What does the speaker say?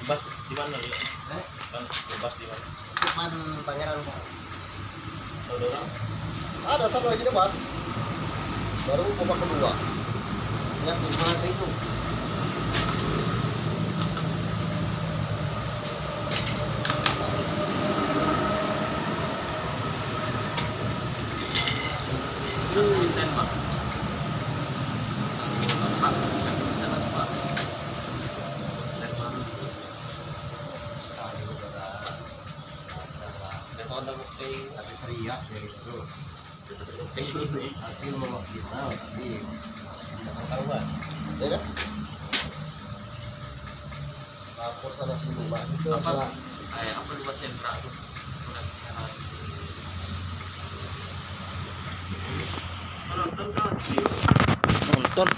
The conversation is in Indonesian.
Bas di mana ya? Eh? Bas di mana? Depan Pangeran. Ada orang? Ada satu lagi deh Mas. Baru babak kedua. Yang semangat itu. Persen pak. Pak, persen apa? Ada bukti. Tapi teriak dari itu. Hasil maksimal tapi masih tidak karuan. Ya kan? Lapor sana sini Pak. Itu Apa? Apa buat sentra tuh? Nonton.